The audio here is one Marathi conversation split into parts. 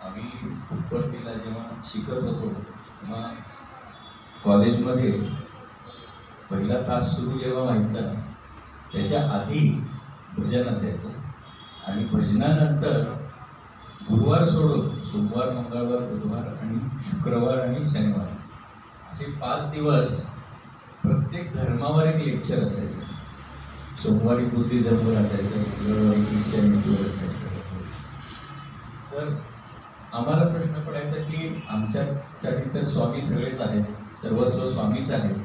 आम्ही पुट्टपर्तीला जेव्हा शिकत होतो तेव्हा कॉलेजमध्ये पहिला तास सुरू जेव्हा व्हायचा त्याच्या आधी भजन असायचं आणि भजनानंतर गुरुवार सोडून सोमवार, मंगळवार, बुधवार आणि शुक्रवार आणि शनिवार असे 5 दिवस प्रत्येक धर्मावर एक लेक्चर असायचं. सोमवारी बुद्धिझमवर असायचं, मंगळवारी ख्रिश्चनिटीवर असायचं. तर आम्हाला प्रश्न पडायचा की आमच्यासाठी तर स्वामी सगळेच आहेत, सर्वस्व स्वामीच आहेत,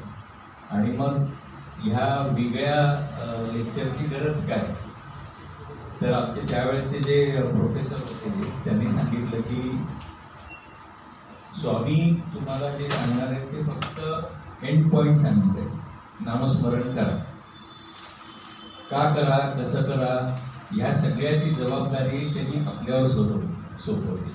आणि मग ह्या वेगळ्या लेक्चरची गरज काय. तर आमचे त्यावेळेचे जे प्रोफेसर होते त्यांनी सांगितलं की स्वामी तुम्हाला जे सांगणार आहेत ते फक्त एंड पॉईंट सांगितले, नामस्मरण करा, का करा, कसं करा, या सगळ्याची जबाबदारी त्यांनी आपल्यावर सोपवली.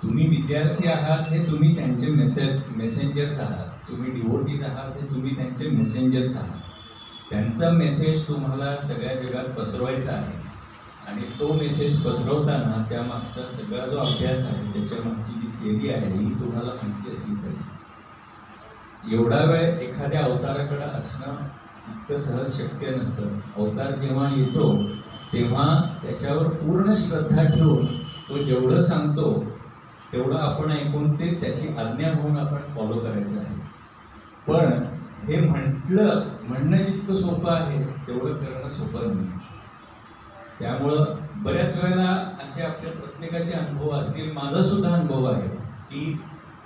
तुम्ही विद्यार्थी आहात हे तुम्ही त्यांचे मेसेंजर्स आहात, तुम्ही डिवोटीज आहात हे तुम्ही त्यांचे मेसेंजर्स आहात. त्यांचा मेसेज तुम्हाला सगळ्या जगात पसरवायचा आहे आणि तो मेसेज पसरवताना त्यामागचा सगळा जो अभ्यास आहे, त्याच्यामागची जी थिअरी आहे ही तुम्हाला माहिती असली पाहिजे. एवढा वेळ एखाद्या अवताराकडे असणं इतकं सहज शक्य नसतं. अवतार जेव्हा येतो तेव्हा त्याच्यावर पूर्ण श्रद्धा ठेवून तो जेवढं सांगतो तेवढं आपण ऐकून ते त्याची आज्ञा म्हणून आपण फॉलो करायचं आहे. पण हे म्हणणं जितकं सोपं आहे तेवढं करणं सोपं नाही. त्यामुळं बऱ्याच वेळेला असे आपल्या प्रत्येकाचे अनुभव असतील, माझा सुद्धा अनुभव आहे की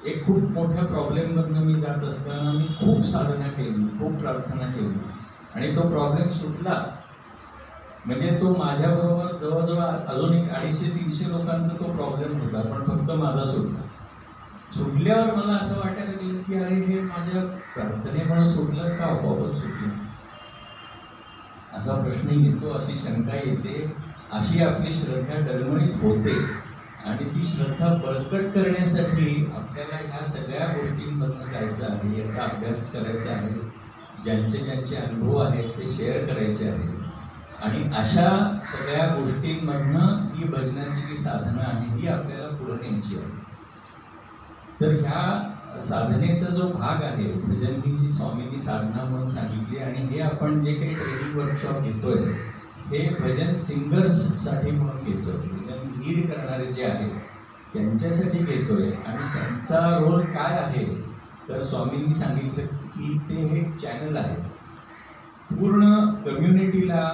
एक खूप मोठ्या प्रॉब्लेममधनं मी जात असताना मी खूप साधना केली, खूप प्रार्थना केली आणि तो प्रॉब्लेम सुटला. म्हणजे तो माझ्याबरोबर जवळजवळ अजून एक 250-300 लोकांचा तो प्रॉब्लेम होता, पण फक्त माझा सुटला. सुटल्यावर मला असं वाटायला लागलं की अरे हे माझ्या प्रार्थनेमुळे सुटलं का आपोआपच सुटलं, असा प्रश्न येतो, अशी शंका येते, अशी आपली श्रद्धा डळमळीत होते. आणि ती श्रद्धा बळकट करण्यासाठी आपल्याला ह्या सगळ्या गोष्टींमधनं जायचं आहे, याचा अभ्यास करायचा आहे, ज्यांचे अनुभव आहेत ते शेअर करायचे आहेत. आणि अशा सगळ्या गोष्टींमधनं ही भजनाची जी साधना आहे ही आपल्याला पुढे न्यायची आहे. तर ह्या साधनेचा जो भाग आहे, भजन ही जी स्वामींनी साधना म्हणून सांगितली, आणि हे आपण जे काही ट्रेनिंग वर्कशॉप घेतोय हे भजन सिंगर्ससाठी म्हणून घेतोय, भजन लीड करणारे जे आहेत त्यांच्यासाठी घेतोय. आणि त्यांचा रोल काय आहे तर स्वामींनी सांगितलं की ते हे चॅनल आहे, पूर्ण कम्युनिटीला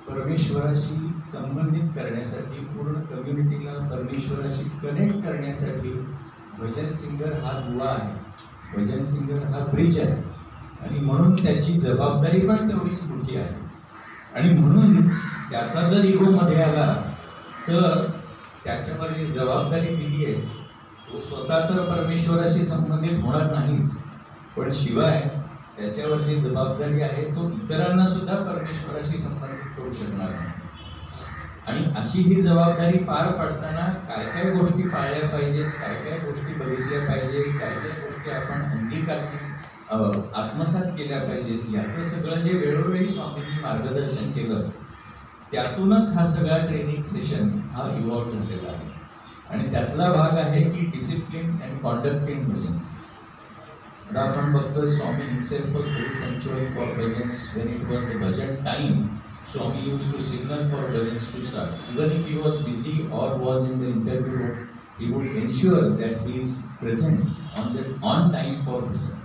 परमेश्वराशी संबंधित करण्यासाठी, पूर्ण कम्युनिटीला परमेश्वराशी कनेक्ट करण्यासाठी भजन सिंगर हा दुवा आहे, भजन सिंगर हा ब्रिज आहे. आणि म्हणून त्याची जबाबदारी पण तेवढीच मोठी आहे. आणि म्हणून त्याचा जर इगोमध्ये आला तर त्याच्यावर जी जबाबदारी दिली आहे तो स्वतः तर परमेश्वराशी संबंधित होणार नाहीच, पण शिवाय त्याच्यावर जी जबाबदारी आहे तो इतरांना सुद्धा परमेश्वराशी संबंधित करू शकणार नाही. आणि अशी ही जबाबदारी पार पाडताना काय काय गोष्टी पाळल्या पाहिजेत, काय काय गोष्टी बघितल्या पाहिजेत, काय काय गोष्टी आपण अंगीकारली आत्मसात केल्या पाहिजेत, याचं सगळं जे वेळोवेळी स्वामींनी मार्गदर्शन केलं त्यातूनच हा सगळा ट्रेनिंग सेशन हा इव्हॉल्व झालेला आहे. आणि त्यातला भाग आहे की डिसिप्लिन अँड कॉन्डक्ट इन भजन. आता आपण बघतोय Swami himself was very punctual for bhajans. When it was the bhajan time, Swami used to signal for bhajans to start. Even if he was busy or was in the interview room, he would ensure that he is present on time for bhajan.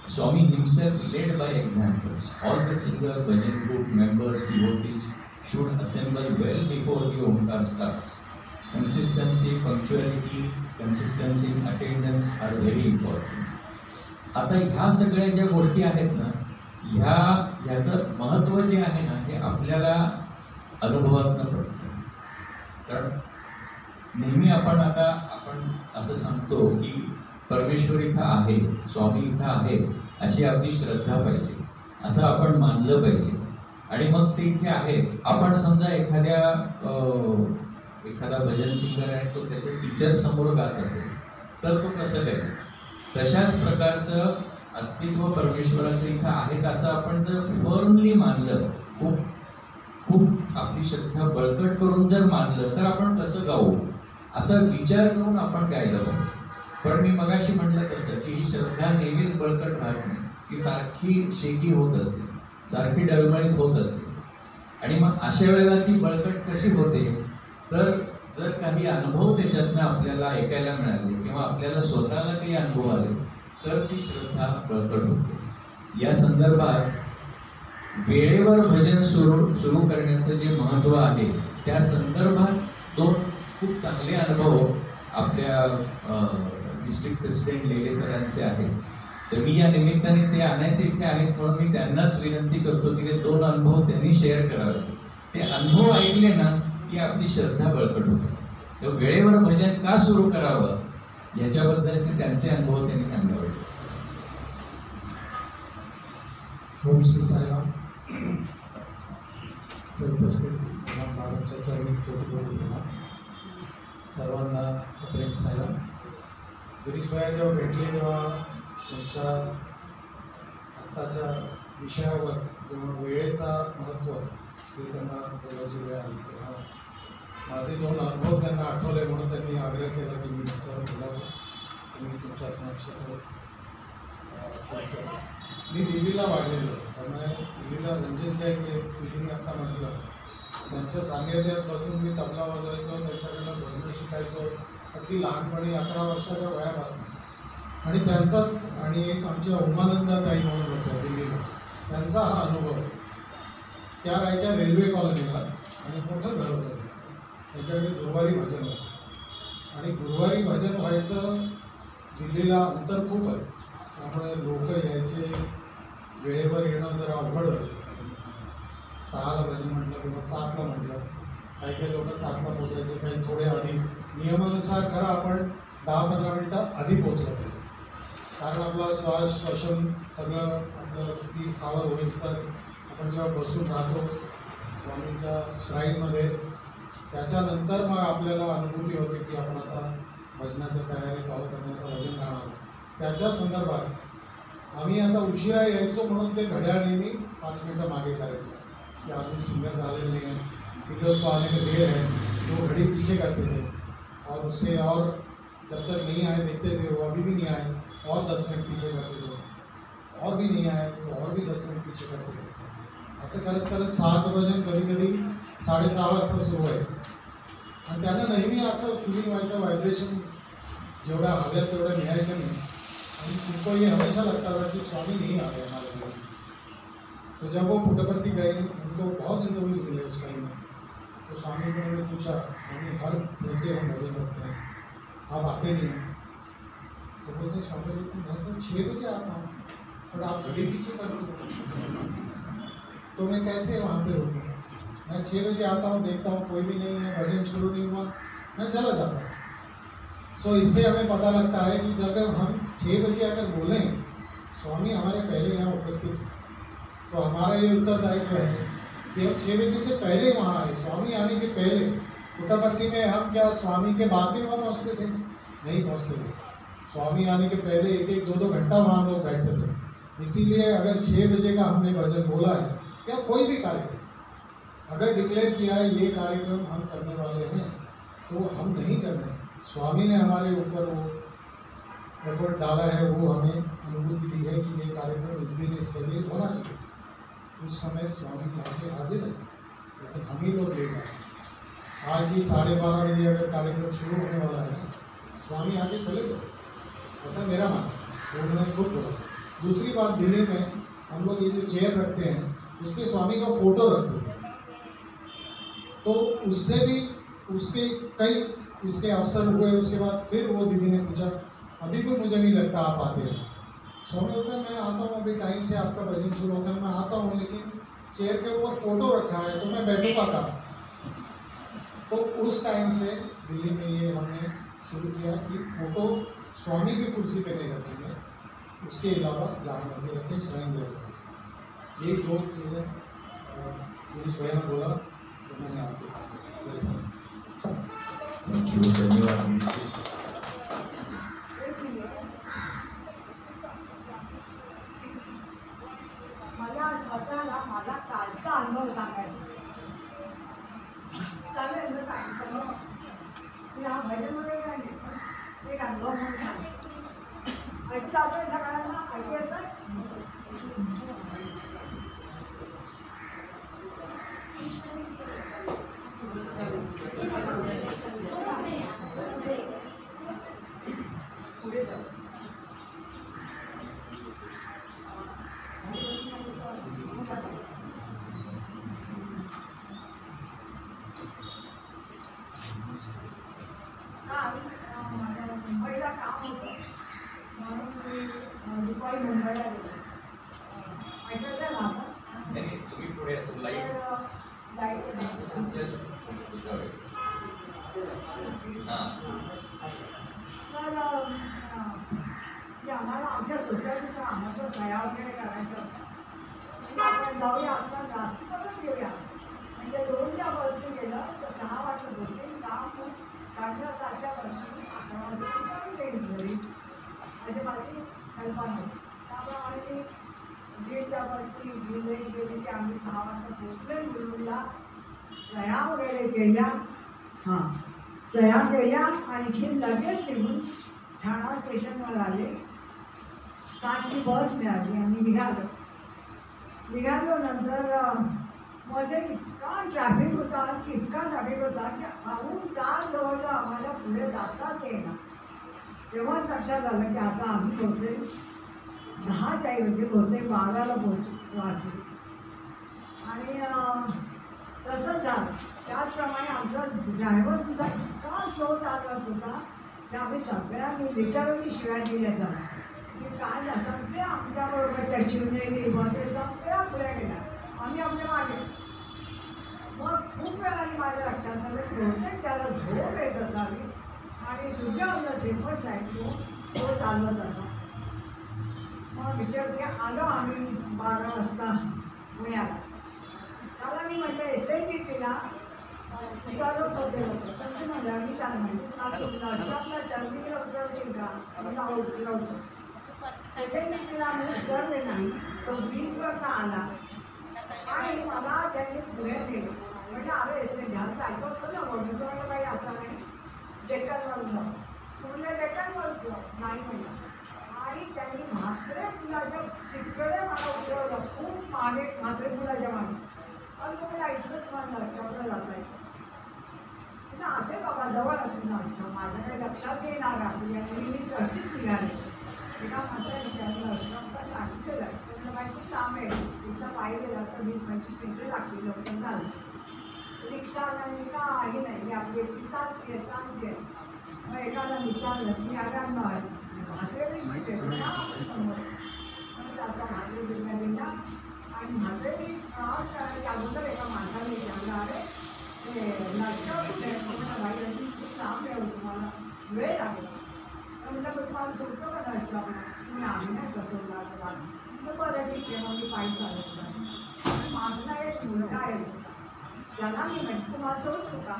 Swami himself led by examples. All the singer, bhajan group members, devotees should assemble well before the Omkar starts. Consistency, punctuality, consistency in attendance are very important. आता ह्या सगळ्या ज्या गोष्टी आहेत ना, ह्याचं महत्त्व जे आहे ना हे आपल्याला अनुभवातनं पडतं. कारण नेहमी आपण असं सांगतो की परमेश्वर इथं आहे, स्वामी इथं आहे, अशी आपली श्रद्धा पाहिजे, असं आपण मानलं पाहिजे. आणि मग ते इथे आहे. आपण समजा एखादा भजन सिंगर आहे, तो त्याच्या टीचर समोर गात असेल तर तो कसं करेल. तशाच प्रकारचं अस्तित्व परमेश्वराचं इथं आहे असं आपण जर फर्मली मानलं, खूप आपली श्रद्धा बळकट करून जर मानलं तर आपण कसं गाऊ, असा विचार करून आपण गायलं पाहिजे. पण मी मगाशी म्हटलं तसं की ही श्रद्धा नेहमीच बळकट राहत नाही, ती सारखी शेकी होत असते, सारखी डळमळीत होत असते. आणि मग अशा वेळेला ती बळकट कशी होते, तर जर काही अनुभव त्याच्यातनं आपल्याला ऐकायला मिळाले किंवा आपल्याला स्वतःला काही अनुभव आले तर ती श्रद्धा बळकट होते. या संदर्भात वेळेवर भजन सुरू करण्याचं जे महत्त्व आहे त्या संदर्भात दोन खूप चांगले अनुभव आपल्या डिस्ट्रिक्ट प्रेसिडेंट लेले सरांचे आहेत. तर मी या निमित्ताने ते आणायचे इथे आहेत म्हणून मी त्यांनाच विनंती करतो की ते दोन अनुभव त्यांनी शेअर करावे. ते अनुभव ऐकले ना की आपली श्रद्धा बळकट होते. तर वेळेवर भजन का सुरू करावं याच्याबद्दलचे त्यांचे अनुभव त्यांनी सांगावे. ओम श्री साईराम. बाबांच्या चरणी कोटी सर्वांना सप्रेम साईराम. गिरीश भाई जेव्हा भेटले तेव्हा त्यांच्या आत्ताच्या विषयावर जेव्हा वेळेचा महत्त्व ते त्यांना बोलायची वेळ आली तेव्हा माझे दोन अनुभव त्यांना आठवले म्हणून त्यांनी आग्रह केला की मी त्याच्यावर बोलावं. मी तुमच्या समक्ष मी दिल्लीला वाढलेलो, त्यामुळे दिल्लीला रंजन जैन जे तिथे आत्ता म्हटलं त्यांच्या सान्निध्यात बसून मी तबला वाजवायचो, त्यांच्याकडनं भजनं शिकायचो अगदी लहानपणी 11 वर्षाच्या वयापासून. आणि त्यांचाच आणि एक आमच्या उमानंदाताई म्हणून होत्या दिल्लीला, त्यांचा हा अनुभव आहे. त्या राहायच्या रेल्वे कॉलनीला आणि मोठं घर होतं त्यांचं. त्यांच्याकडे गुरुवारी भजन व्हायचं आणि गुरुवारी भजन व्हायचं. दिल्लीला अंतर खूप आहे त्यामुळे लोक यायचे, वेळेवर येणं जरा अवघड व्हायचं. 6ला भजन म्हटलं किंवा 7ला म्हटलं, काही काही लोक 7ला पोचायचे, काही थोडे आधी. नियमानुसार खरं आपण 10-15 मिनटं आधी पोचलं पाहिजे, कारण आपला श्वास श्वसन सगळं आपलं स्थिर स्थावर होईस तर आपण जेव्हा बसून राहतो स्वामींच्या श्राईनमध्ये त्याच्यानंतर मग आपल्याला अनुभूती होते की आपण आता भजनाच्या तयारीत आहोत आणि आता भजन गाणार. त्याच्या संदर्भात आम्ही आता उशिरा यायचो म्हणून ते घड्याळ नेहमी 5 मिनटं मागे करायचं कि अजून सिंगर झालेले नहीं है, सिंगर्स को आने में देर है, वो घड़ी पीछे करते थे और उससे और जब तक नहीं आए देखते थे, वो अभी भी नहीं आए और 10 मिनट पीछे करते थे, और भी नहीं आए तो और भी 10 मिनट पीछे करते थे. असं करत करत 6चं भजन कधी कधी 6:30 वाजता सुरू व्हायचं. आणि त्यांना नेहमी असं फिलिंग व्हायचं, व्हायब्रेशन्स जेवढ्या हव्या तेवढ्या मिळायच्या नाही. आणि उनको ये हमेशा लगता था कि स्वामी नहीं आ गए हमारे भजन. तो जब वो पुट्टपर्ती गए, उनको बहुत इंटरव्यूज मिले उस टाइम में, तो स्वामी को उन्होंने पूछा, स्वामी हर थर्सडे हम भजन करते हैं, आप आते नहीं हैं. तो बोलते स्वामी जी मैं तो 6 बजे आता हूँ और आप घड़ी पीछे कर दो तो मैं कैसे वहाँ पे रुकूँ. मैं 6 बजे आता हूँ, देखता हूँ कोई भी नहीं है, भजन शुरू नहीं हुआ, मैं चला जाता हूँ. सो इससे हमें पता लगता है कि जब हम 6 बजे अगर बोलें स्वामी हमारे पहले यहाँ उपस्थित, तो हमारा ये उत्तरदायित्व है कि हम 6 बजे से पहले वहाँ आए. स्वामी आने के पहले पुट्टपर्ती में हम क्या स्वामी के बाद में वहाँ पहुँचते थे? नहीं पहुँचते थे. स्वामी आने के पहले 1-1, 2-2 घंटा वहाँ हम लोग बैठते थे. इसीलिए अगर 6 बजे का हमने भजन बोला है या कोई भी कार्यक्रम अगर डिक्लेयर किया है ये कार्यक्रम हम करने वाले हैं, तो हम नहीं कर रहे. स्वामी ने हमारे ऊपर वो एफर्ट डाला है, वो हमें अनुभूति दी है कि ये कार्यक्रम इस दिन इस बजे होना चाहिए. उस समय स्वामी के हाजिर है, लेकिन हम ही लोग लेट आए. आज भी 12:30 बजे अगर कार्यक्रम शुरू होने वाला है, स्वामी आगे चले गए, ऐसा मेरा मानना है, उन्होंने खुद बोला. दूसरी बात, दिल्ली में हम लोग ये जो चेयर रखते हैं उसके स्वामी का फोटो रखते थे, तो उससे भी उसके कई इसके अवसर हुए. उसके बाद फिर वो दीदी ने पूछा, अभी भी मुझे नहीं लगता आप आते हैं. स्वामी होता है मैं आता हूँ, अभी टाइम से आपका भजन शुरू होता है, मैं आता हूँ, लेकिन चेयर के ऊपर फोटो रखा है तो मैं बैठूँगा कहाँ. तो उस टाइम से दिल्ली में ये हमने शुरू किया कि फोटो स्वामी की कुर्सी पे नहीं रखेंगे, उसके अलावा जहाँ मर्जी रखें श्राइन जैसे. ये 2 चीज़ें गिरीश भैया ने बोला तो मैंने आपके साथ जैसा. थैंक यू, धन्यवाद. मला स्वतःला माझा कालचा अनुभव सांगायचा. हां तर ते आम्हाला आमच्या सोसायटीचा आम्हाला सह्या वगैरे करायचं होतं. म्हणजे आपण जाऊया आता जास्त परत घेऊया. म्हणजे 2च्या बसने गेलं तर 6 वाजता बोलते काम 7:30च्या बसने 11 वाजता परत येईल घरी, अशी माझी कल्पना होती. त्याप्रमाणे मी 1:30च्या बसने लेट गेली की आम्ही 6 वाजता पोहोचले मुलुंडला. सह्या वगैरे केल्या, सह्या केल्या आणखी लगेच निघून ठाणा स्टेशनवर आले. 7ची बस मिळाली आणि निघालो नंतर मध्ये इतका ट्रॅफिक होता की पाऊण तास जवळजवळ आम्हाला पुढे जाताच येणार. तेव्हाच लक्षात आलं की आता आम्ही बहुतेक 10च्या ऐवजी बहुतेक 12ला वाचलो. आणि तसंच झालं. त्याचप्रमाणे आमचा ड्रायव्हरसुद्धा इतका स्लो चालवत होता की आम्ही सगळ्यांनी लिटरली शिवाय दिल्या जाणार की काय झालं. सगळे आमच्याबरोबरच्या शिवनेरी बसेस सगळ्या पुढे गेल्या, आम्ही आपल्या मागे. मग खूप वेळाने माझ्या लक्षात आलं बहुतेक त्याला झोप येत असावी आणि तुझ्या आपलं सेपट साईड तो स्लो चालवत असा. मग विचार की आलो आम्ही 12 वाजता पुण्याला. त्याला मी म्हटलं SNDTला उतरलोच होते लोक. तर मी म्हटलं मी चाल म्हणजे नाश्तातला टर्मिनल उतरवतील का, मला उतरवतो. SNDTला मी उतरले नाही. तो बीचवरचा आला आणि मला त्यांनी पुढे नेलं. म्हणजे अरे SND जायचं होतं ना म्हणून तुम्हाला काही आता नाही. डेक्कनवर जाऊ, पुढल्या डेक्कनवर नाही म्हणलं. आणि त्यांनी म्हात्रे पुलाच्या तिकडे मला उतरवलं, खूप मागे म्हात्रे पुलाच्या मागे. पण तुम्हाला इथलंच मला नाश्ताला जाता येईल ना, असेल बाबा जवळ असेल नाश्ता. माझ्या काही लक्षात येणार रात्री आणि मी तशीच निघाले. एका माणसाने विचारलं नाश्ता सांगितलं जाईल तर काही खूप लांब आहे, इथं पायी गेला तर 20-25 मिनिटं लागतील, लवकर झालं. रिक्षा नाही काही नाही, मी आपली एकटी चालची आहे. मग एकाला विचारलं मी आगांना म्हात्रे ब्रिज ना असं समोर. म्हणजे असा म्हात्रे ब्रिजला गेला आणि म्हात्रे ब्रिज क्रॉस करायच्या अगोदर एका माणसाने विचारलं अरे ते नाश्ता कुठे आहे. भाई अजून खूप लांब आहे, तुम्हाला वेळ लागेल. तर म्हटलं पण तुम्हाला सोडतो का नाश्ताला. तुम्ही आम्ही नाही तसं सोडलाचं मला. बरं ठीक आहे. मग मी पायी चालायचं. मागला एक मुलगा यायचा होता, त्याला मी म्हटलं तुम्हाला सोडतो का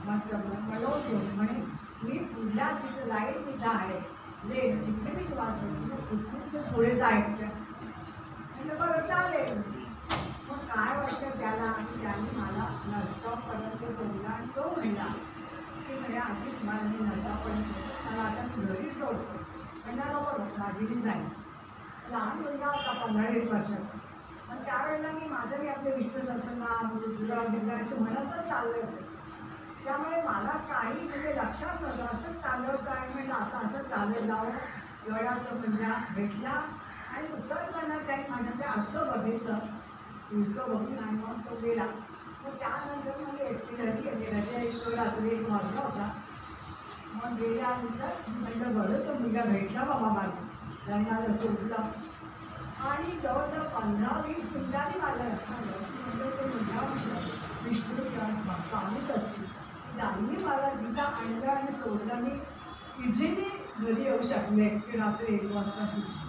नाश्ताला. मला सोड म्हणे मी पुढल्या तिथे लाईट तिथं आहे लेट, तिथे मी तुम्हाला सोडतो, तिथून तुम्ही पुढे जायचं. म्हणजे बरं चालेल. मग काय वाटतं त्याला आणि त्याने मला नर्सस्टॉपपर्यंत सोडला आणि तो म्हणला की म्हणजे आधी तुम्हाला मी नर्सापर्यंत सोडतो, मला आता मी घरी सोडतो. म्हणला बरोबर माझी मी जाईल. लहान मुलगा होता 15-20 वर्षाचा. पण त्यावेळेला मी माझं आपले विष्णू सहस्रनाम रुद्राभिषेकाचे म्हणतच चालले होते. त्यामुळे मला काही म्हणजे लक्षात नव्हतं. असंच चाललं होतं आणि म्हणजे आता असं चालत जावं. जवळचा मुलगा भेटला आणि उतरताना त्याने माझ्याकडे असं बघितलं, तितकं बघून आणि मग तो गेला. मग त्यानंतर मग एकटी घरी गेले. घरच्या रात्री 1 वाजला होता. मग गेल्यानंतर म्हटलं बरं तो मुलगा भेटला बाबा मला, त्याने मला सोडलं. आणि जवळजवळ 15-20 मिनिटांनी माझ्या लक्षात आलं म्हणजे तो मुलगा म्हटलं विष्णू स्वामीच असतील. त्यांनी मला जिथं आणलं आणि सोडलं. मी इझिली घरी येऊ शकले रात्री 1 वाजता सुद्धा.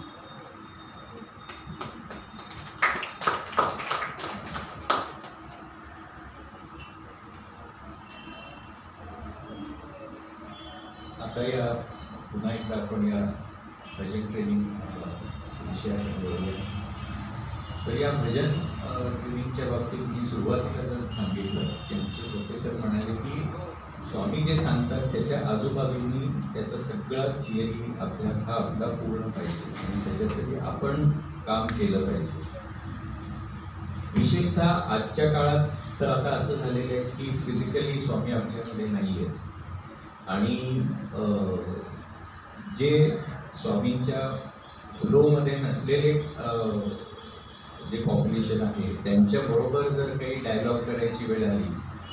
आता या पुन्हा एकदा आपण या भजन ट्रेनिंग विषयाकडे बोलूया. तर या भजन ट्रेनिंगच्या बाबतीत मी सुरुवातीला जसं सांगितलं की आमचे प्रोफेसर म्हणाले की स्वामी जे सांगतात त्याच्या आजूबाजूनी त्याचा सगळा थिअरी अभ्यास हा आपला पूर्ण पाहिजे आणि त्याच्यासाठी आपण काम केलं पाहिजे. विशेषतः आजच्या काळात तर आता असं झालेलं आहे की फिजिकली स्वामी आपल्याकडे नाही आहेत आणि जे स्वामींच्या फ्लोमध्ये नसलेले जे पॉप्युलेशन आहे त्यांच्याबरोबर जर काही डायलॉग करायची वेळ आली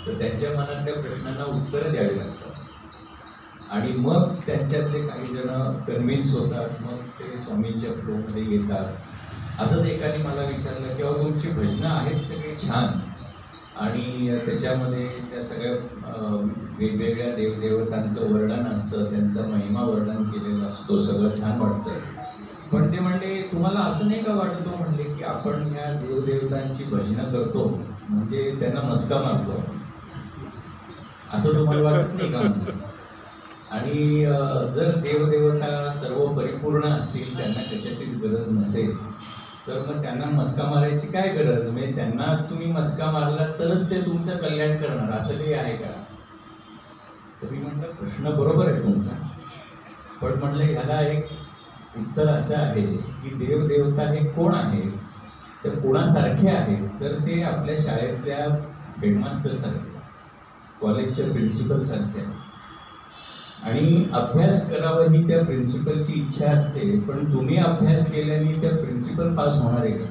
तर त्यांच्या मनातल्या प्रश्नांना उत्तरं द्यावी लागतात आणि मग त्यांच्यातले काही जण कन्व्हिन्स होतात, मग ते स्वामींच्या फ्लोमध्ये येतात. असंच एकाने मला विचारलं की अहो तुमची भजनं आहेत सगळे छान आणि त्याच्यामध्ये त्या सगळ्या वेगवेगळ्या देवदेवतांचं वर्णन असतं, त्यांचा महिमा वर्णन केलेला असतो, सगळं छान वाटतं. पण ते म्हणले तुम्हाला असं नाही का वाटतो म्हणले की आपण ह्या देवदेवतांची भजनं करतो म्हणजे त्यांना मस्का मारतो, असं तुम्हाला वाटत नाही का म्हणलं? आणि जर देवदेवता सर्व परिपूर्ण असतील, त्यांना कशाचीच गरज नसेल, तर मग त्यांना मस्का मारायची काय गरज? म्हणजे त्यांना तुम्ही मस्का मारला तरच ते तुमचं कल्याण करणार, असं काही आहे का? तर मी म्हटलं प्रश्न बरोबर आहे तुमचा, पण म्हणलं ह्याला एक उत्तर असं आहे की देवदेवता हे कोण आहेत, ते कोणासारखे आहेत? तर ते आपल्या शाळेतल्या हेडमास्टर सारखे, कॉलेजच्या प्रिन्सिपल सारखे. आणि अभ्यास करावं ही त्या प्रिन्सिपलची इच्छा असते, पण तुम्ही अभ्यास केल्याने त्या प्रिन्सिपल पास होणार आहे का,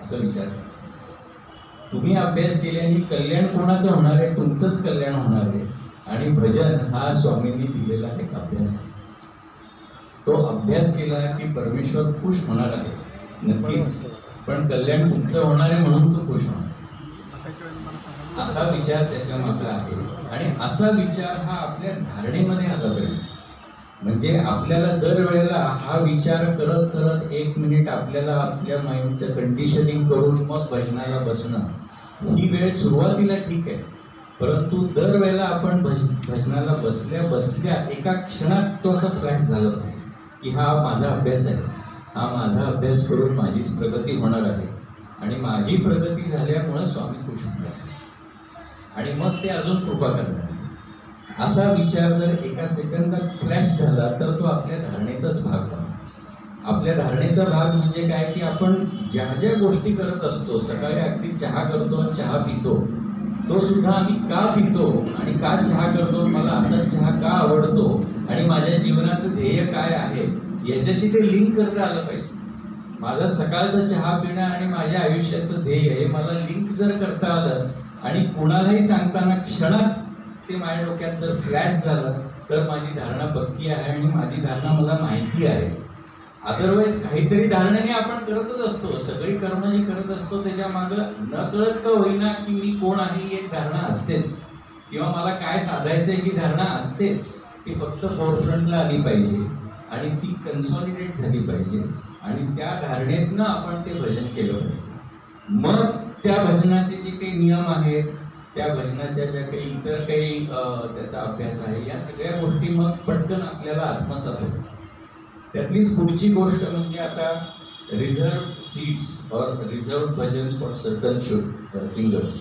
असं विचार. तुम्ही अभ्यास केल्याने कल्याण कोणाचं होणार आहे? तुमचंच कल्याण होणार आहे. आणि भजन हा स्वामींनी दिलेला एक अभ्यास आहे. तो अभ्यास केला की परमेश्वर खुश होणार आहे नक्कीच, पण कल्याण तुमचं होणार आहे म्हणून तो खुश होणार, असा विचार त्याच्या मागे आहे. आणि असा विचार हा आपल्या धारणेमध्ये आला पाहिजे. म्हणजे आपल्याला दरवेळेला हा विचार करत करत 1 मिनिट आपल्याला आपल्या माइंडचं कंडिशनिंग करून मग भजनाला बसणं, ही वेळ सुरुवातीला ठीक आहे, परंतु दरवेळेला आपण भजनाला बसल्या बसल्या एका क्षणात तो असा फ्लॅश झाला पाहिजे की हा माझा अभ्यास आहे, हा माझा अभ्यास करून माझीच प्रगती होणार आहे आणि माझी प्रगती झाल्यामुळं स्वामी खुश होणार आणि मग ते अजून कृपा करणार. असा विचार जर एका सेकंदात फ्लॅश झाला तर तो आपल्या धारणेचाच भाग बनतो. आपल्या धारणेचा भाग म्हणजे काय की आपण ज्या ज्या गोष्टी करत असतो, सकाळी अगदी चहा करतो आणि चहा पितो, तो सुद्धा आम्ही का पितो आणि का चहा करतो, मला असा चहा का आवडतो आणि माझ्या जीवनाचं ध्येय काय आहे याच्याशी ते लिंक करता आलं पाहिजे. माझा सकाळचा चहा पिणं आणि माझ्या आयुष्याचं ध्येय हे मला लिंक जर करता आलं आणि कुणालाही सांगताना क्षणात ते माझ्या डोक्यात जर फ्लॅश झालं तर माझी धारणा पक्की आहे आणि माझी धारणा मला माहिती आहे. अदरवाईज काहीतरी धारणाने आपण करतच असतो, सगळी कर्म जी करत असतो त्याच्या मागं नकळत का होईना की मी कोण आहे ही एक धारणा असतेच, किंवा मला काय साधायचं ही धारणा असतेच. ती फक्त फोरफ्रंटला आली पाहिजे आणि ती कन्सॉलिडेट झाली पाहिजे आणि त्या धारणेतनं आपण ते भजन केलं पाहिजे. मग त्या भजनाचे जे काही नियम आहेत, त्या भजनाच्या ज्या काही इतर काही त्याचा अभ्यास आहे, या सगळ्या गोष्टी मग पटकन आपल्याला आत्मसात होतात. त्यातलीच पुढची गोष्ट म्हणजे आता रिझर्व सीट्स और reserve bhajans for certain singers.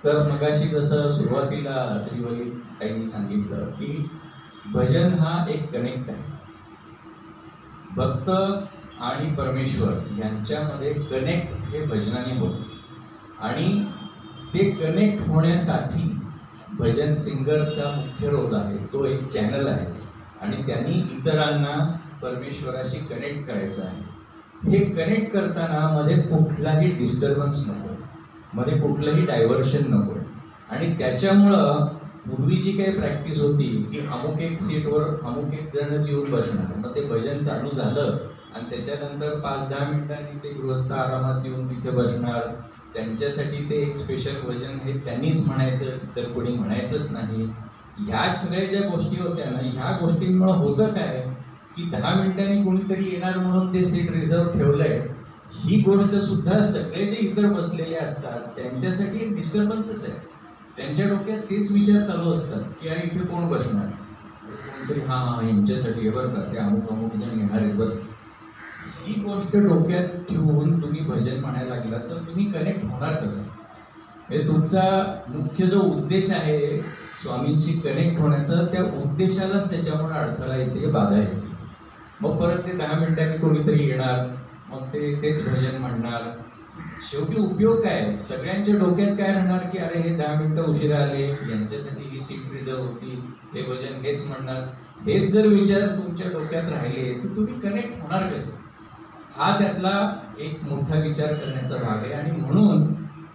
तर मगाशी जसं सुरुवातीला श्रीवल्ली ताईंनी सांगितलं की भजन हा एक कनेक्ट आहे. भक्त आणि परमेश्वर यांच्यामध्ये कनेक्ट हे भजनाने होतं आणि ते कनेक्ट होण्यासाठी भजन सिंगरचा मुख्य रोल आहे. तो एक चॅनल आहे आणि त्यांनी इतरांना परमेश्वराशी कनेक्ट करायचं आहे. हे कनेक्ट करताना मध्ये कुठलाही डिस्टर्बन्स नको आहे, मध्ये कुठलंही डायव्हर्शन नको आहे. आणि त्याच्यामुळं पूर्वी जी काही प्रॅक्टिस होती की अमुक एक सीटवर अमुक एक जणच येऊन बसणार, मग ते भजन चालू झालं आणि त्याच्यानंतर 5-10 मिनिटांनी ते गृहस्थ आरामात येऊन तिथे बसणार, त्यांच्यासाठी ते एक स्पेशल भजन हे त्यांनीच म्हणायचं, इतर कोणी म्हणायचंच नाही. ह्या सगळ्या ज्या गोष्टी होत्या ना, ह्या गोष्टींमुळं होतं काय की 10 मिनिटांनी कोणीतरी येणार म्हणून ते सीट रिझर्व ठेवलंय, ही गोष्ट सुद्धा सगळे जे इतर बसलेले असतात त्यांच्यासाठी एक डिस्टर्बन्सच आहे. त्यांच्या डोक्यात तेच विचार चालू असतात की यार इथे कोण बसणार, कोणतरी हां यांच्यासाठी आहे बरं का, ते अमुक अमुक जण येणार आहेत बरं. ही गोष्ट डोक्यात ठेवून तुम्ही भजन म्हणायला लागला तर तुम्ही कनेक्ट होणार कसं? हे तुमचा मुख्य जो उद्देश आहे स्वामींशी कनेक्ट होण्याचा, त्या उद्देशालाच त्याच्यामुळे अडथळा येते, बाधा येते. मग परत ते 10 मिनिटांनी कोणीतरी येणार, मग तेच भजन म्हणणार. शेवटी उपयोग काय? सगळ्यांच्या डोक्यात काय राहणार की अरे हे 10 मिनिटं उशिरा आले, यांच्यासाठी ही सीट रिझर्व होती, हे भजन हेच म्हणणार. हेच जर विचार तुमच्या डोक्यात राहिले तर तुम्ही कनेक्ट होणार कसं? हा त्यातला एक मोठा विचार करण्याचा भाग आहे. आणि म्हणून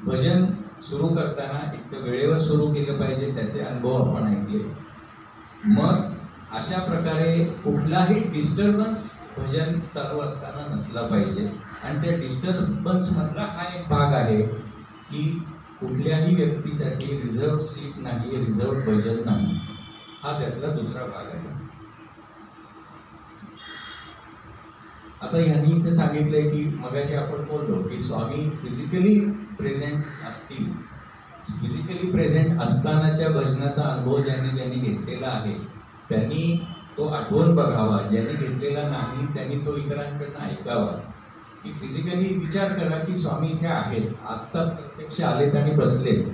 भजन सुरू करताना एक तर वेळेवर सुरू केलं पाहिजे, त्याचे अनुभव आपण ऐकले. मग अशा प्रकारे कुठलाही डिस्टर्बन्स भजन चालू असताना नसला पाहिजे. आणि त्या डिस्टर्बन्समधला हा एक भाग आहे की कुठल्याही व्यक्तीसाठी रिझर्व सीट नाही, रिझर्व भजन नाही, हा त्यातला दुसरा भाग आहे. आता यांनी इथे सांगितलंय की मगाशी आपण बोललो की स्वामी फिजिकली प्रेझेंट असतील, फिजिकली प्रेझेंट असतानाच्या भजनाचा अनुभव ज्यांनी घेतलेला आहे त्यांनी तो आठवून बघावा, ज्यांनी घेतलेला नाही त्यांनी तो इतरांकडनं ऐकावा. की फिजिकली विचार करा की स्वामी इथे आहेत, आत्ता प्रत्यक्ष आलेत आणि बसलेत,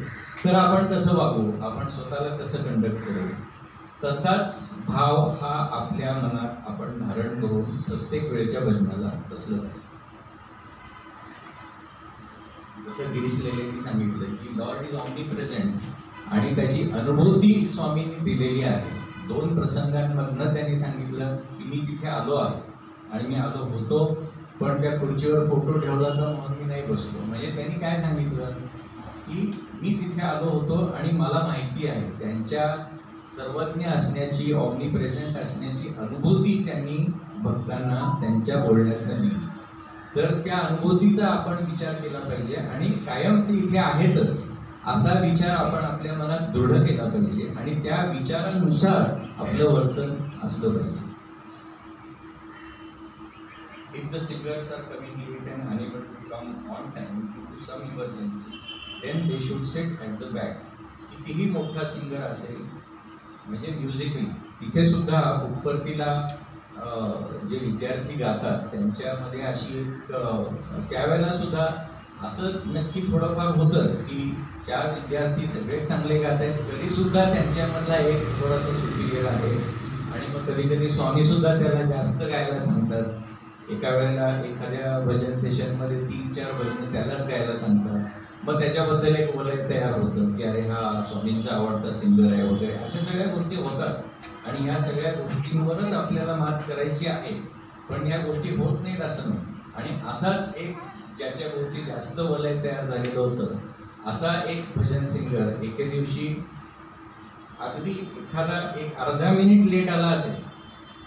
तर आपण कसं वागू, आपण स्वतःला कसं कंडक्ट करू. तसाच भाव हा आपल्या मनात आपण धारण करून प्रत्येक वेळेच्या भजनाला बसलं पाहिजे. जसं गिरीश लेलेंनी सांगितलं की लॉर्ड इज ऑमनी प्रेझेंट आणि त्याची अनुभूती स्वामींनी दिलेली आहे. 2 प्रसंगांमधनं त्यांनी सांगितलं की मी तिथे आलो आहे आणि मी आलो होतो, पण त्या खुर्चीवर फोटो ठेवला तर म्हणून मी नाही बसलो. म्हणजे त्यांनी काय सांगितलं की मी तिथे आलो होतो आणि मला माहिती आहे. त्यांच्या सर्वज्ञ असण्याची, ऑमनी प्रेझेंट असण्याची अनुभूती त्यांनी भक्तांना त्यांच्या बोलण्यातनं दिली. तर त्या अनुभूतीचा आपण विचार केला पाहिजे आणि कायम ते इथे आहेतच असा विचार आपण आपल्या मनात दृढ केला पाहिजे आणि त्या विचारानुसार आपलं वर्तन असलं पाहिजे. If the singers are coming late and unable to come on time due to some emergency, then they should sit at the back. कितीही मोठा सिंगर असेल, म्हणजे म्युझिकली तिथे सुद्धा उपरतीला जे विद्यार्थी गातात त्यांच्यामध्ये अशी एक त्यावेळेला सुद्धा असं नक्की थोडंफार होतंच की 4 विद्यार्थी सगळे चांगले गात आहेत तरी सुद्धा त्यांच्यामधला एक थोडासा सुपीरियर आहे आणि मग कधी कधी स्वामीसुद्धा त्याला जास्त गायला सांगतात. एका वेळेला एखाद्या भजन सेशनमध्ये 3-4 भजनं त्यालाच गायला सांगतात. मग त्याच्याबद्दल एक वलय तयार होतं की अरे हा स्वामींचा आवडता सिंगर आहे वगैरे, अशा सगळ्या गोष्टी होतात आणि ह्या सगळ्या गोष्टींवरच आपल्याला मात करायची आहे. पण ह्या गोष्टी होत नाहीत असं नाही. आणि असाच एक ज्याच्या भोवती जास्त वलय तयार झालेलं होतं असा एक भजन सिंगर एके दिवशी अगदी एखादा एक अर्धा मिनिट लेट आला असेल,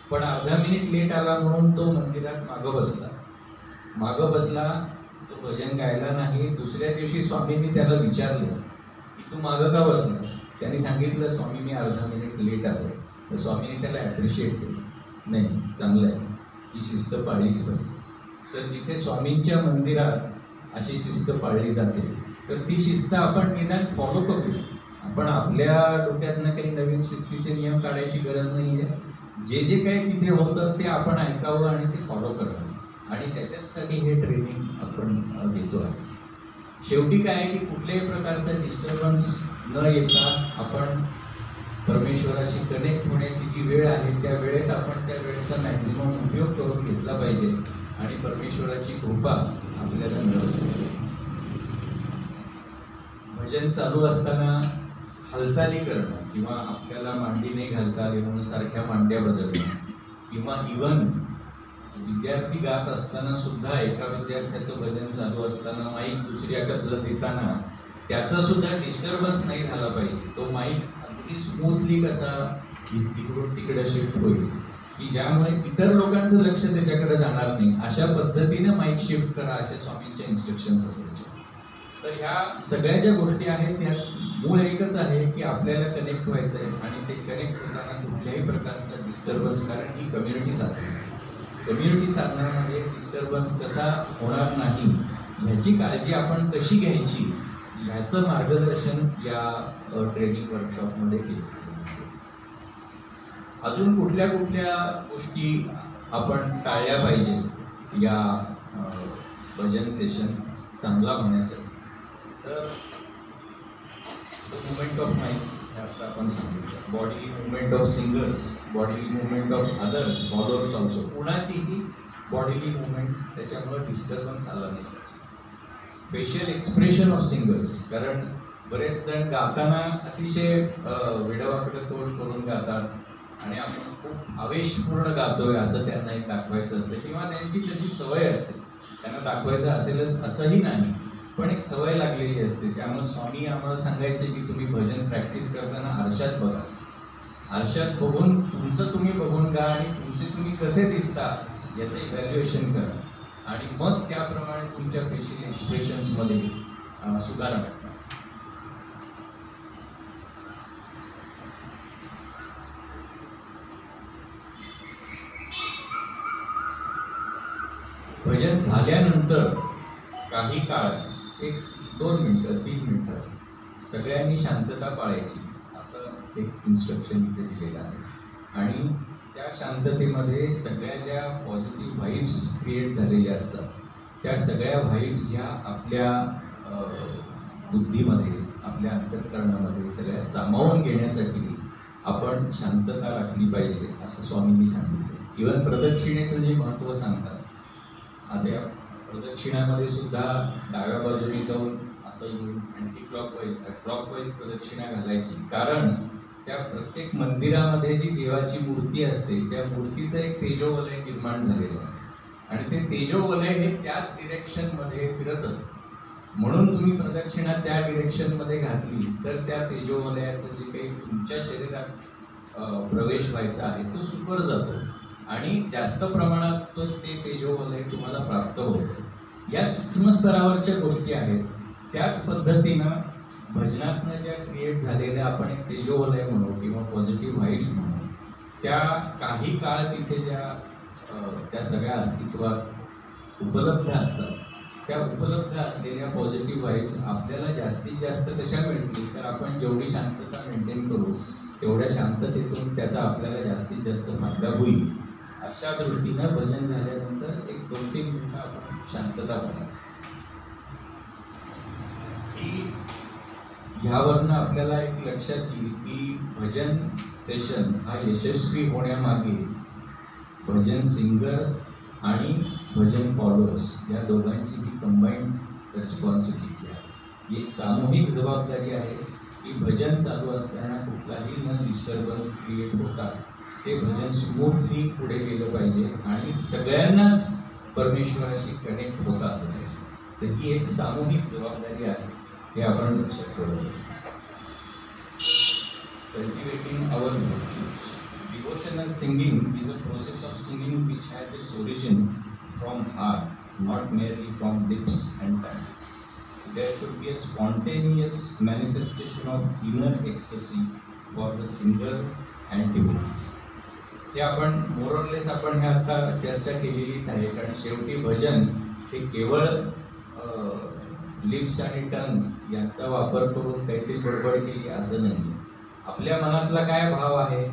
पण अर्धा मिनिट लेट आला म्हणून तो मंदिरात मागं बसला, तो भजन गायला नाही. दुसऱ्या दिवशी स्वामींनी त्याला विचारलं की तू मागं का बसलास. त्यांनी सांगितलं स्वामी मी अर्धा मिनिट लेट आलो. तर स्वामींनी त्याला ॲप्रिशिएट केलं, नाही चांगलं आहे, ही शिस्त पाळलीच पाहिजे. तर जिथे स्वामींच्या मंदिरात अशी शिस्त पाळली जाते तर ती शिस्त आपण निदान फॉलो करूया. आपण आपल्या डोक्यातनं काही नवीन शिस्तीचे नियम काढायची गरज नाही आहे. जे काही तिथे होतं ते आपण ऐकावं आणि ते फॉलो करावं आणि त्याच्याचसाठी हे ट्रेनिंग आपण घेतो आहे. शेवटी काय आहे की कुठल्याही प्रकारचा डिस्टर्बन्स न येता आपण परमेश्वराशी कनेक्ट होण्याची जी वेळ आहे त्या वेळेत आपण त्या वेळेचा मॅक्झिमम उपयोग करून घेतला पाहिजे आणि परमेश्वराची कृपा आपल्याला मिळवते. भजन चालू असताना हालचाली करणं किंवा आपल्याला मांडी नाही घालता आली म्हणून सारख्या मांड्या बदलणं किंवा इवन विद्यार्थी गात असताना सुद्धा एका विद्यार्थ्याचं भजन चालू असताना माईक दुसऱ्याकडलं देताना त्याचा सुद्धा डिस्टर्बन्स नाही झाला पाहिजे. तो माईक अगदी स्मूथली कसा तिकडून तिकडे शिफ्ट होईल की ज्यामुळे इतर लोकांचं लक्ष त्याच्याकडे जाणार नाही. अशा पद्धतीनं माईक शिफ्ट करा अशा स्वामींच्या इन्स्ट्रक्शन्स असायच्या. तर ह्या सगळ्या ज्या गोष्टी आहेत त्या मूळ एकच आहे की आपल्याला कनेक्ट व्हायचं आहे आणि ते कनेक्ट होताना कुठल्याही प्रकारचा डिस्टर्बन्स, कारण ही कम्युनिटी साधते. कम्युनिटी साधण्यामध्ये डिस्टर्बन्स कसा होणार नाही ह्याची काळजी आपण कशी घ्यायची ह्याचं मार्गदर्शन या ट्रेनिंग वर्कशॉपमध्ये केलं. अजून कुठल्या कुठल्या गोष्टी आपण टाळल्या पाहिजेत या भजन सेशन चांगला होण्यासाठी. तर मुवमेंट ऑफ माइक्स हे आता आपण सांगितलं, body movement of singers, body movement of others, followers also. कुणाचीही बॉडीली मुवमेंट त्याच्यामुळे डिस्टर्बन्स आला नाही पाहिजे. फेशियल एक्सप्रेशन ऑफ सिंगर्स, कारण बरेच जण गाताना अतिशय विडवाकडं तोंड करून गातात आणि आपण खूप आवेशपूर्ण गातोय असं त्यांना एक दाखवायचं असतं किंवा त्यांची तशी सवय असते, त्यांना दाखवायचं असेलच असंही नाही, पण एक सवय लागलेली असते. त्यामुळे स्वामी आम्हाला सांगायचे की तुम्ही भजन प्रॅक्टिस करताना आरशात बघा, आरशात बघून तुमचं तुम्ही बघून गा आणि तुमचे तुम्ही कसे दिसता याचं इव्हॅल्युएशन करा आणि मग त्याप्रमाणे तुमच्या फेशियल एक्सप्रेशन्समध्ये सुधारणा करा. भजन झाल्यानंतर काही काळ, 1-2 मिनटं 3 मिनटं सगळ्यांनी शांतता पाळायची, असं एक इन्स्ट्रक्शन इथे दिलेलं आहे. आणि त्या शांततेमध्ये सगळ्या ज्या पॉझिटिव्ह व्हाईब्स क्रिएट झालेल्या असतात त्या सगळ्या व्हाईब्स ह्या आपल्या बुद्धीमध्ये, आपल्या अंतःकरणामध्ये सगळ्या सामावून घेण्यासाठी आपण शांतता राखली पाहिजे, असं स्वामींनी सांगितलं. इव्हन प्रदक्षिणेचं जे महत्त्व सांगतात, आता या प्रदक्षिणामध्ये सुद्धा डाव्या बाजूने जाऊन असं येऊन अँटी क्लॉकवाईज प्रदक्षिणा घालायची. कारण त्या प्रत्येक मंदिरामध्ये जी देवाची मूर्ती असते त्या मूर्तीचं एक तेजोवलय निर्माण झालेलं असतं आणि ते तेजोवलय हे त्याच डिरेक्शनमध्ये फिरत असतं. म्हणून तुम्ही प्रदक्षिणा त्या डिरेक्शनमध्ये घातली तर त्या तेजोवलयाचं जे काही तुमच्या शरीरात प्रवेश व्हायचा आहे तो सुकर जातो आणि जास्त प्रमाणात तो ते तेजोवलय तुम्हाला प्राप्त होतं. या सूक्ष्म स्तरावरच्या गोष्टी आहेत. त्याच पद्धतीनं भजनातनं ज्या क्रिएट झालेल्या आपण एक तेजोवलय म्हणू किंवा पॉझिटिव्ह व्हाईब्स म्हणू, त्या काही काळ तिथे ज्या त्या सगळ्या अस्तित्वात उपलब्ध असतात. त्या उपलब्ध असलेल्या पॉझिटिव्ह व्हाईब्स आपल्याला जास्तीत जास्त कशा मिळतील तर आपण जेवढी शांतता मेंटेन करू तेवढ्या शांततेतून त्याचा आपल्याला जास्तीत जास्त फायदा होईल. अशा दृष्टीनं भजन झाल्यानंतर 1-2-3 मिनिटं आपण शांतता पाहिजे. की ह्यावरनं आपल्याला एक लक्षात येईल की भजन सेशन हा यशस्वी होण्यामागे भजन सिंगर आणि भजन फॉलोअर्स या दोघांची ही कंबाईंड रिस्पॉन्सिबिलिटी आहे. ही एक सामूहिक जबाबदारी आहे की भजन चालू असताना कुठलाही न डिस्टर्बन्स क्रिएट होता ते भजन स्मूथली पुढे गेलं पाहिजे आणि सगळ्यांनाच परमेश्वराशी कनेक्ट होता आलं पाहिजे. तर ही एक सामूहिक जबाबदारी आहे, हे आपण लक्षात ठेवलं पाहिजे. Cultivating our virtues. Devotional singing is a process of singing which has its origin from heart, not merely from lips and tongue. There should be a spontaneous manifestation of inner ecstasy for the singer and devotees. हे आपण मोरलेस आपण हे आता चर्चा केलेलीच आहे. कारण शेवटी भजन हे केवळ लिप्स आणि टंग यांचा वापर करून काहीतरी बडबड केली असं नाही. आपल्या मनातला काय भाव आहे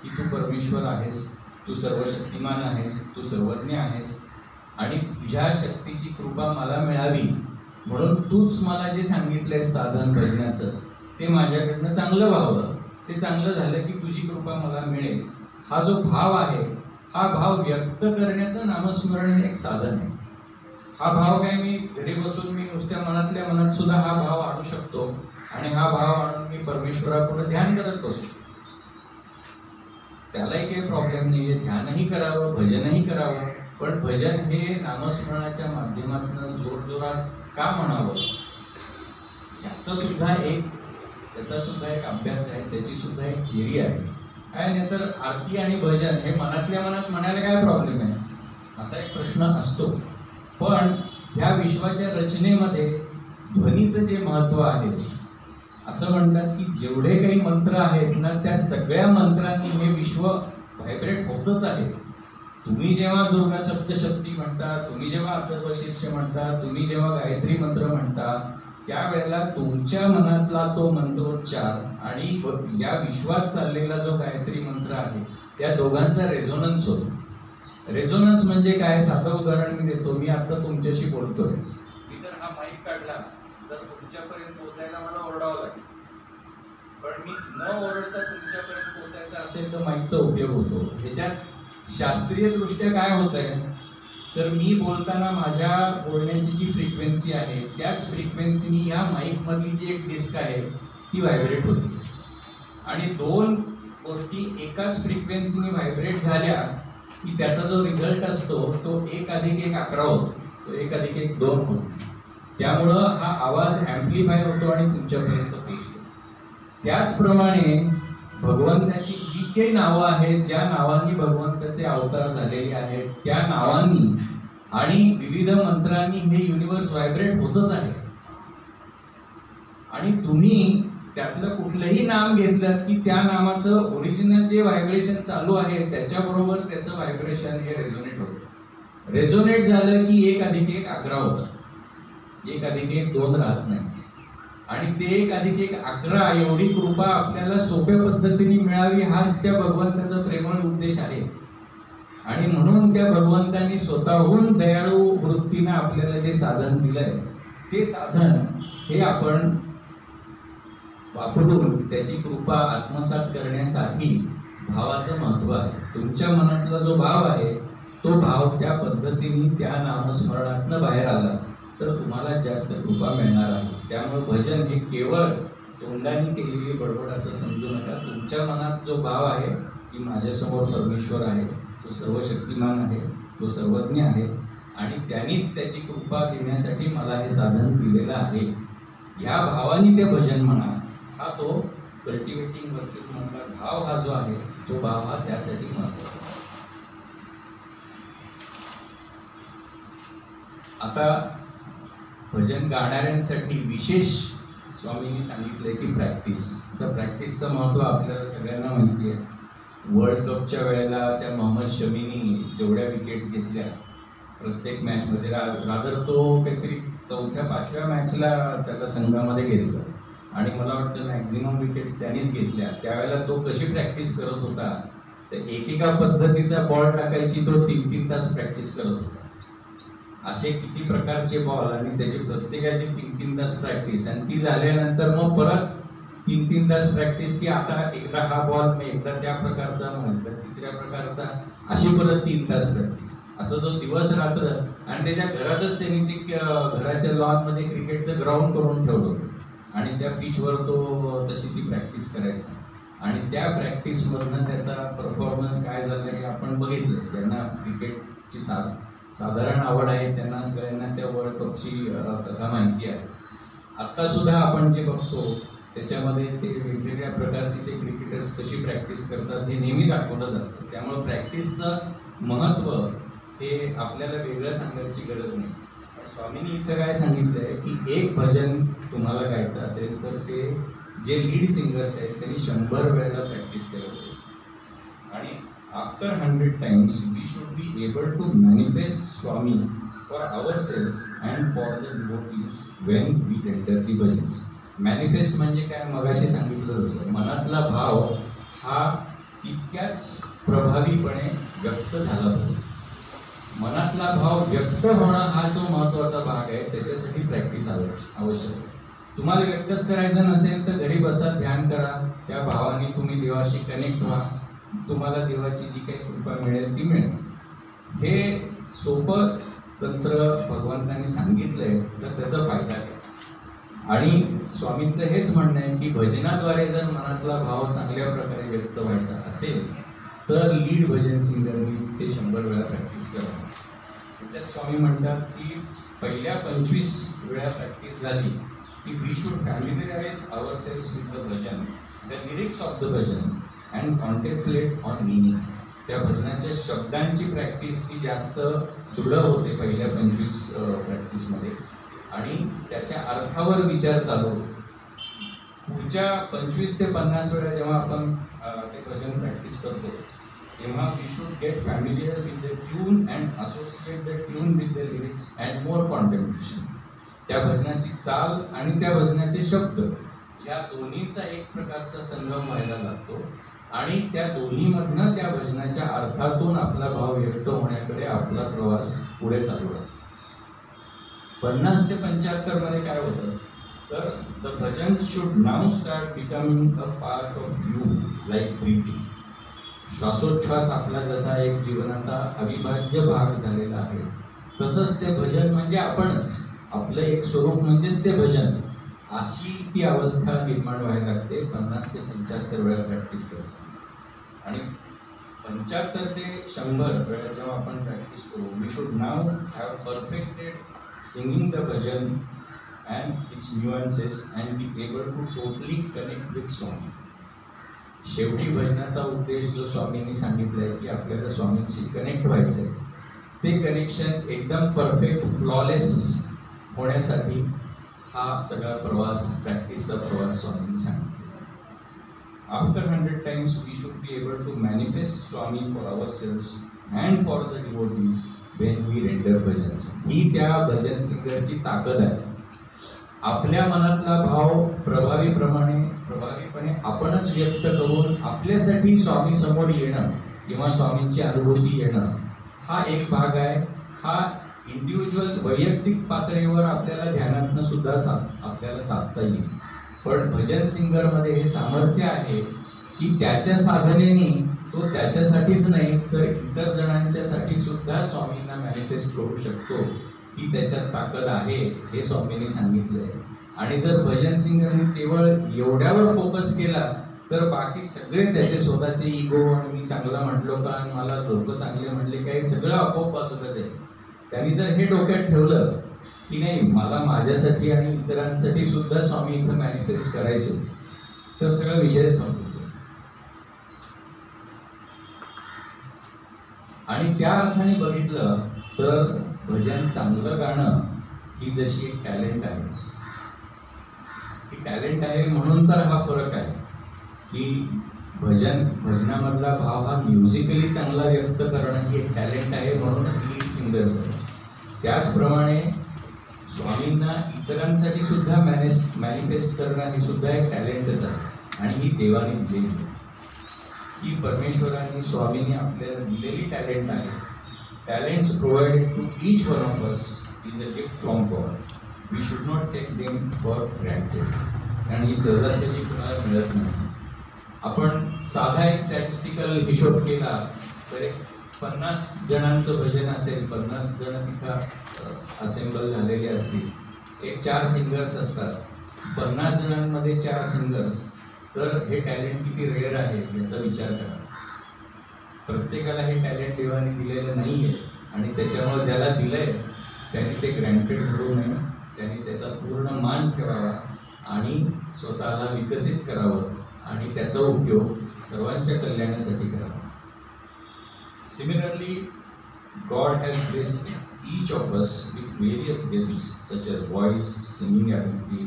की तू परमेश्वर आहेस, तू सर्वशक्तिमान आहेस, तू सर्वज्ञ आहेस आणि तुझ्या शक्तीची कृपा मला मिळावी म्हणून तूच मला जे सांगितलंय साधन भजनाचं ते माझ्याकडनं चांगलं व्हावं. ते चांगलं झालं की तुझी कृपा मला मिळेल. हा जो भाव आहे हा भाव व्यक्त करण्याचं नामस्मरण हे एक साधन आहे. हा भाव काय मी घरी बसून मी नुसत्या मनातल्या मनात सुद्धा हा भाव आणू शकतो आणि हा भाव आणून मी परमेश्वरापुढे ध्यान करत बसू शकतो. त्यालाही काही प्रॉब्लेम नाही आहे. ध्यानही करावं, भजनही करावं, पण भजन हे नामस्मरणाच्या माध्यमातून जोरजोरात का म्हणावं त्याचा सुद्धा एक अभ्यास आहे, त्याची सुद्धा एक थिअरी आहे. काय नाही तर आरती आणि भजन हे मनातल्या मनात म्हणायला काय प्रॉब्लेम आहे असा एक प्रश्न असतो. पण ह्या विश्वाच्या रचनेमध्ये ध्वनीचं जे महत्त्व आहे, असं म्हणतात की जेवढे काही मंत्र आहेत ना त्या सगळ्या मंत्रांनी हे विश्व व्हायब्रेट होतच आहे. तुम्ही जेव्हा दुर्गा सप्तशती म्हणता, तुम्ही जेव्हा अथर्व शीर्ष म्हणता, तुम्ही जेव्हा गायत्री मंत्र म्हणता, त्यावेळेला तुमच्या मनातला तो मंत्रोच्चार आणि या विश्वात चाललेला जो गायत्री मंत्र आहे त्या दोघांचा रेझोनन्स होतो. रेझोनन्स म्हणजे काय? साधं उदाहरण मी देतो. मी आता तुमच्याशी बोलतोय, मी जर हा माईक काढला तर तुमच्यापर्यंत पोहोचायला मला ओरडावं लागेल. पण मी न ओरडता तुमच्यापर्यंत पोहोचायचा असेल तर माईकचा उपयोग होतो. ह्याच्यात शास्त्रीयदृष्ट्या काय होत आहे तर मी बोलताना माझ्या बोलण्याची जी फ्रिक्वेन्सी आहे त्याच फ्रिक्वेन्सीनी या माईकमधली जी एक डिस्क आहे ती व्हायब्रेट होते आणि दोन गोष्टी एकाच फ्रिक्वेन्सीनी व्हायब्रेट झाल्या की त्याचा जो रिझल्ट असतो तो 1+1=11 होतो, तो 1+1=2 होतो. त्यामुळं हा आवाज ॲम्प्लिफाय होतो आणि तुमच्यापर्यंत पोहोचतो. त्याचप्रमाणे भगवंताची जी काही नावं आहेत, ज्या नावांनी भगवंताचे अवतार झालेले आहेत त्या नावांनी आणि विविध मंत्रांनी हे युनिवर्स व्हायब्रेट होतच आहे. आणि तुम्ही त्यातलं कुठलंही नाम घेतलं की त्या नामाचं ओरिजिनल जे व्हायब्रेशन चालू आहे त्याच्याबरोबर त्याचं व्हायब्रेशन हे रेझोनेट होतं. रेझोनेट झालं की 1+1 होतात, 1+1 राहत नाही. आणि ते 1+1 एवढी कृपा आपल्याला सोप्या पद्धतीने मिळावी हाच त्या भगवंताचा प्रेमळ उद्देश आहे. आणि म्हणून त्या भगवंतांनी स्वतःहून दयाळू वृत्तीनं आपल्याला जे साधन दिलंय ते साधन हे आपण वापरून त्याची कृपा आत्मसात करण्यासाठी भावाचं महत्व आहे. तुमच्या मनातला जो भाव आहे तो भाव त्या पद्धतीने त्या नामस्मरणातनं बाहेर आला तर तुम्हाला जास्त कृपा मिळणार आहे. त्यामुळे भजन हे केवळ तोंडाने केलेली बडबड असं समजू नका. तुमच्या मनात जो भाव आहे की माझ्यासमोर परमेश्वर आहे, तो सर्व शक्तिमान आहे, तो सर्वज्ञ आहे आणि त्यांनीच त्याची कृपा देण्यासाठी मला हे साधन दिलेलं आहे, ह्या भावाने ते भजन म्हणा. हा तो कल्टिवेटिंग व्हर्च्युअल मधला भाव हा जो आहे तो भाव हा त्यासाठी महत्वाचा आहे. आता भजन गाणाऱ्यांसाठी विशेष स्वामींनी सांगितलंय की प्रॅक्टिस. तर प्रॅक्टिसचं महत्त्व आपल्याला सगळ्यांना माहिती आहे. वर्ल्ड कपच्या वेळेला त्या मोहम्मद शमीनी जेवढ्या विकेट्स घेतल्या प्रत्येक मॅचमध्ये, रादर तो काहीतरी 4-5व्या मॅचला त्याला संघामध्ये घेतलं आणि मला वाटतं मॅक्झिमम विकेट्स त्यांनीच घेतल्या. त्यावेळेला तो कशी प्रॅक्टिस करत होता, तर एकेका पद्धतीचा बॉल टाकायची तो 3-3 तास प्रॅक्टिस करत होता. असे किती प्रकारचे बॉल आणि त्याची प्रत्येकाची 3-3 तास प्रॅक्टिस आणि ती झाल्यानंतर मग परत 3-3 तास प्रॅक्टिस की आता एकदा हा बॉल, मग एकदा त्या प्रकारचा, मग एकदा तिसऱ्या प्रकारचा, अशी परत 3 तास प्रॅक्टिस. असं तो दिवस रात्र. आणि त्याच्या घरातच त्यांनी ते घराच्या लॉनमध्ये क्रिकेटचं ग्राउंड करून ठेवलं होतं आणि त्या पिचवर तो तशी ती प्रॅक्टिस करायचा. आणि त्या प्रॅक्टिसमधनं त्याचा परफॉर्मन्स काय झाला हे आपण बघितलं. ज्यांना क्रिकेटची साधारण आवड आहे त्यांना सगळ्यांना त्या वर्ल्ड कपची कथा माहिती आहे. आत्तासुद्धा आपण जे बघतो त्याच्यामध्ये ते वेगवेगळ्या प्रकारची ते क्रिकेटर्स कशी प्रॅक्टिस करतात हे नेहमी दाखवलं जातं. त्यामुळं प्रॅक्टिसचं महत्त्व हे आपल्याला वेगळं सांगायची गरज नाही. पण स्वामींनी इथं काय सांगितलं आहे की एक भजन तुम्हाला गायचं असेल तर ते जे लीड सिंगर्स आहेत त्यांनी 100 वेळेला प्रॅक्टिस केलं होतं. आणि after 100 times we should be able to manifest Swami for ourselves and for the devotees when we enter the bhajans. Manifest म्हणजे काय, मगाशी सांगितलं तसं मनातला भाव हा तितक्याच प्रभावीपणे व्यक्त झाला पाहिजे. मनातला भाव व्यक्त होणं हा जो महत्त्वाचा भाग आहे, त्याच्यासाठी प्रॅक्टिस आवश्यक आहे. तुम्हाला व्यक्तच करायचं नसेल तर घरी बसा, ध्यान करा, त्या भावाने तुम्ही देवाशी कनेक्ट व्हा, तुम्हाला देवाची जी काही कृपा मिळेल ती मिळेल. हे सोपं तंत्र भगवंतांनी सांगितलंय तर त्याचा फायदा घ्या. आणि स्वामींचं हेच म्हणणं आहे की भजनाद्वारे जर मनातला भाव चांगल्या प्रकारे व्यक्त व्हायचा असेल तर लीड भजन सिंगरनी ते 100 वेळा प्रॅक्टिस करावं. त्याच्यात स्वामी म्हणतात की पहिल्या 25 वेळा प्रॅक्टिस झाली की we should familiarise ourselves with the bhajan, the lyrics of the bhajan and contemplate on meaning. त्या भजनाच्या शब्दांची प्रॅक्टिस ही जास्त दृढ होते पहिल्या 25 प्रॅक्टिसमध्ये आणि त्याच्या अर्थावर विचार चालू होतो. पुढच्या 25 ते 50 वेळा जेव्हा आपण ते भजन प्रॅक्टिस करतो तेव्हा we should get familiar with the tune and associate the tune with the lyrics and more contemplation. त्या भजनाची चाल आणि त्या भजनाचे शब्द या दोन्हीचा एक प्रकारचा संगम व्हायला लागतो आणि त्या दोन्हीमधनं त्या भजनाच्या अर्थातून आपला भाव व्यक्त होण्याकडे आपला प्रवास पुढे चालू राहतो. 50 ते 75 मध्ये काय होतं तर द भजन should now start becoming a part of you like breathing. श्वासोच्छ्वास आपला जसा एक जीवनाचा अविभाज्य भाग झालेला आहे तसंच ते भजन म्हणजे आपणच, आपलं एक स्वरूप म्हणजेच ते भजन, अशी ती अवस्था निर्माण व्हायला लागते 50 ते 75 वेळा प्रॅक्टिस करतो. आणि 75 ते 100 वेळा जेव्हा आपण प्रॅक्टिस करू we should now have perfected singing the bhajan and its nuances and be able to totally connect with Swami. शेवटी भजनाचा उद्देश जो स्वामींनी सांगितला आहे की आपल्याला स्वामींशी कनेक्ट व्हायचं आहे, ते कनेक्शन एकदम परफेक्ट फ्लॉलेस होण्यासाठी हा सगळा प्रवास, प्रॅक्टिसचा प्रवास स्वामींनी सांगितला. After 100 times we should be able to manifest Swami for ourselves and for the devotees when we render bhajans. ही त्या भजन सिंगरची ताकद आहे. आपल्या मनातला भाव प्रभावीपणे आपणच व्यक्त करून आपल्यासाठी स्वामी समोर येणं किंवा स्वामींची अनुभूती येणं हा एक भाग आहे. हा इंडिव्हिज्युअल वैयक्तिक पातळीवर आपल्याला ध्यानातनं सुद्धा आपल्याला साधता येईल. पण भजन सिंगरमध्ये हे सामर्थ्य आहे की त्याच्या साधनेने तो त्याच्यासाठीच नाही तर इतर जणांच्यासाठी सुद्धा स्वामींना मॅनिफेस्ट करू शकतो. ही त्याच्यात ताकद आहे हे स्वामींनी सांगितलंय. आणि जर भजन सिंगरने केवळ एवढ्यावर फोकस केला तर बाकी सगळे त्याचे स्वतःचे इगो आणि मी चांगला म्हटलो का आणि मला लोक चांगले म्हटले काय सगळं आपोआप बाजूलाच आहे. त्यांनी जर हे डोक्यात ठेवलं की नाही मला माझ्यासाठी आणि इतरांसाठी सुद्धा स्वामी इथं मॅनिफेस्ट करायचे तर सगळा विषय संपतो. आणि त्या अर्थाने बघितलं तर भजन चांगलं गाणं ही जशी एक टॅलेंट आहे. ही टॅलेंट आहे म्हणून तर हा फरक आहे की भजनामधला भाव हा म्युझिकली चांगला व्यक्त करणं ही एक टॅलेंट आहे म्हणूनच लीड सिंगर्स आहे. त्याचप्रमाणे स्वामींना इतरांसाठी सुद्धा मॅनिफेस्ट करणं हे सुद्धा एक टॅलेंटच आहे. आणि ही देवाने दिलेली ही परमेश्वरांनी स्वामींनी आपल्याला दिलेली टॅलेंट आहे. Talents provided to each one of us is a gift from God. We should not take them for granted. कारण ही सहजासहजी कुणाला मिळत नाही. आपण साधा एक स्टॅटिस्टिकल हिशोब केला तर एक 50 जणांचं भजन असेल, 50 जण तिथं असेंबल झालेले असतील, एक 4 सिंगर्स असतात, 50 जणांमध्ये 4 सिंगर्स, तर हे टॅलेंट किती रेअर आहे याचा विचार करा. प्रत्येकाला हे टॅलेंट देवाने दिलेलं नाही आहे आणि त्याच्यामुळे ज्याला दिलं आहे त्यांनी ते ग्रँटेड धरू नये. त्यांनी त्याचा पूर्ण मान ठेवावा आणि स्वतःला विकसित करावं आणि त्याचा उपयोग सर्वांच्या कल्याणासाठी करावा. Similarly, God has blessed each of us with various gifts such as voice, singing ability,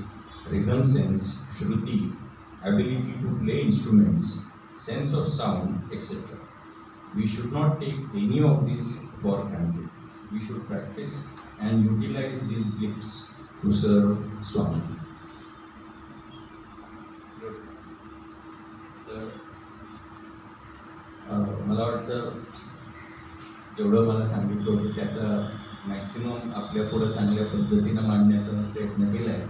rhythm sense, shruti, ability to play instruments, sense of sound, etc. We should not take any of these for granted. We should practice and utilize these gifts to serve Swami. मला वाटतं जेवढं मला सांगितलं होतं त्याचा मॅक्सिमम आपल्या पुढं चांगल्या पद्धतीनं मांडण्याचा प्रयत्न केला आहे.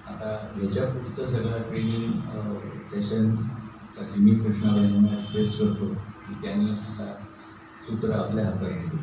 आता ह्याच्या पुढचं सगळं ट्रेनिंग सेशनसाठी मी कृष्णाबाईंना रिक्वेस्ट करतो की त्यांनी आता सूत्र आपल्या हातात घेतलं.